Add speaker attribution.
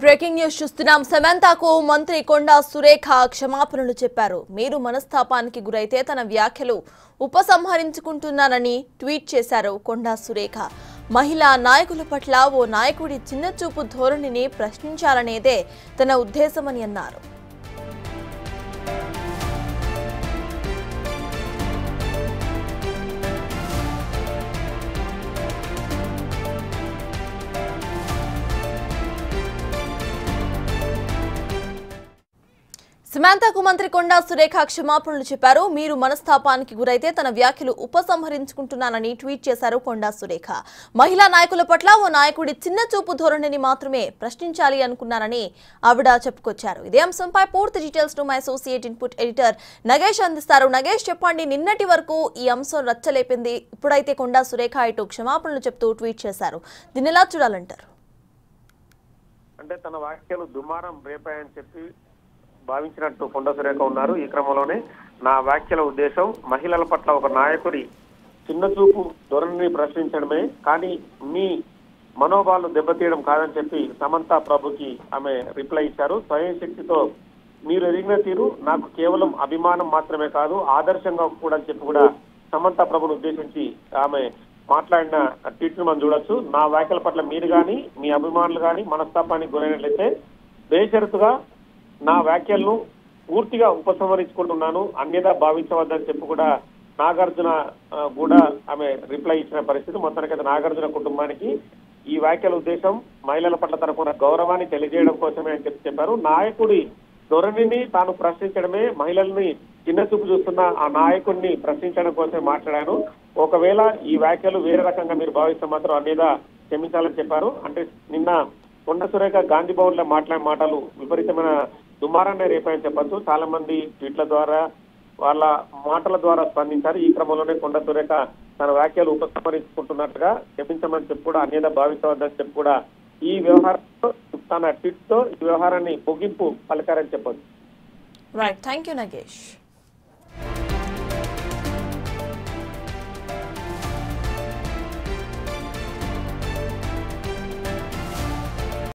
Speaker 1: Breaking news చూస్తున్నాం. సమంతకు మంత్రి కొండా సురేఖ క్షమాపణలు చెప్పారు. మీరు మనస్తాపానికి గురైతే తన వ్యాఖ్యలు ఉపసంహరించుకుంటున్నానని ట్వీట్ చేశారు కొండా సురేఖ. మహిళా నాయకుల పట్ల ఓ నాయకుడి చిన్నచూపు ధోరణిని ప్రశ్నించాలనేదే తన ఉద్దేశమని అన్నారు. సమంతకు మంత్రి కొండా సురేఖ క్షమాపణలు చెప్పారు. మీరు మనస్తాపానికి గురైతే తన వ్యాఖ్యలు ఉపసంహరించుకుంటున్నానని ట్వీట్ చేశారు కొండా సురేఖ. మహిళా నాయకుల పట్ల ఓ నాయకుడి చిన్న చూపు ధోరణిని మాత్రమే ప్రశ్నించాలి అనుకున్నారని ఆవిడ చెప్పుకొచ్చారు. ఇదే అంశంపై పూర్తి డీటెయిల్స్ ను my associate input editor Nagesh అందిస్తారు. నగేష్, చెప్పండి, నిన్నటి వరకు ఈ అంశం రచ్చలేపింది. ఇప్పుడైతే కొండా సురేఖ ఇటు క్షమాపణలు చెప్తూ ట్వీట్ చేశారు. దీన్ని ఎలా చూడాలంటారు?
Speaker 2: అంటే తన వ్యాఖ్యలు దుమారం రేపాయని చెప్పి భావించినట్టు కొండా సురేఖ ఉన్నారు. ఈ క్రమంలోనే నా వ్యాఖ్యల ఉద్దేశం మహిళల పట్ల ఒక నాయకుడి చిన్నచూపు ధోరణిని ప్రశ్నించడమే, కానీ మీ మనోభావాలు దెబ్బతీయడం కాదని చెప్పి సమంత ప్రభుకి ఆమె రిప్లై ఇచ్చారు. స్వయం శక్తితో మీరు ఎదిగిన తీరు నాకు కేవలం అభిమానం మాత్రమే కాదు, ఆదర్శంగా కూడా చెప్పి కూడా సమంత ప్రభును ఉద్దేశించి ఆమె మాట్లాడిన ట్వీట్ ను మనం చూడొచ్చు. నా వ్యాఖ్యల పట్ల మీరు కానీ మీ అభిమానులు కానీ మనస్తాపానికి గురైనట్లయితే బేషరతుగా నా వ్యాఖ్యలను పూర్తిగా ఉపసంహరించుకుంటున్నాను, అన్యదా భావించవద్దని చెప్పి కూడా నాగార్జున కూడా ఆమె రిప్లై ఇచ్చిన పరిస్థితి. మొత్తానికైతే నాగార్జున కుటుంబానికి ఈ వ్యాఖ్యల ఉద్దేశం మహిళల పట్ల తనకున్న గౌరవాన్ని తెలియజేయడం కోసమే అని చెప్పారు. నాయకుడి ధోరణిని తాను ప్రశ్నించడమే, మహిళల్ని చిన్న చూపు చూస్తున్న ఆ నాయకుడిని ప్రశ్నించడం కోసమే మాట్లాడాను. ఒకవేళ ఈ వ్యాఖ్యలు వేరే రకంగా మీరు భావిస్తే మాత్రం అన్యదా క్షమించాలని చెప్పారు. అంటే నిన్న కొండా సురేఖ గాంధీ భవన్ లో మాట్లాడే మాటలు విపరీతమైన దుమారాన్ని రేపాయని చెప్పచ్చు. చాలా మంది ట్వీట్ల ద్వారా వాళ్ళ మాటల ద్వారా స్పందించారు. ఈ క్రమంలోనే కొండా సురేఖ తన వ్యాఖ్యలు ఉపసంహరించుకుంటున్నట్టుగా క్షమించమని చెప్పి కూడా అన్యదా భావించవద్దని చెప్పి కూడా ఈ వ్యవహారంలో తన ట్వీట్ తో ఈ వ్యవహారాన్ని ముగింపు పలికారని చెప్పొచ్చు.
Speaker 1: Right, thank you Nagesh.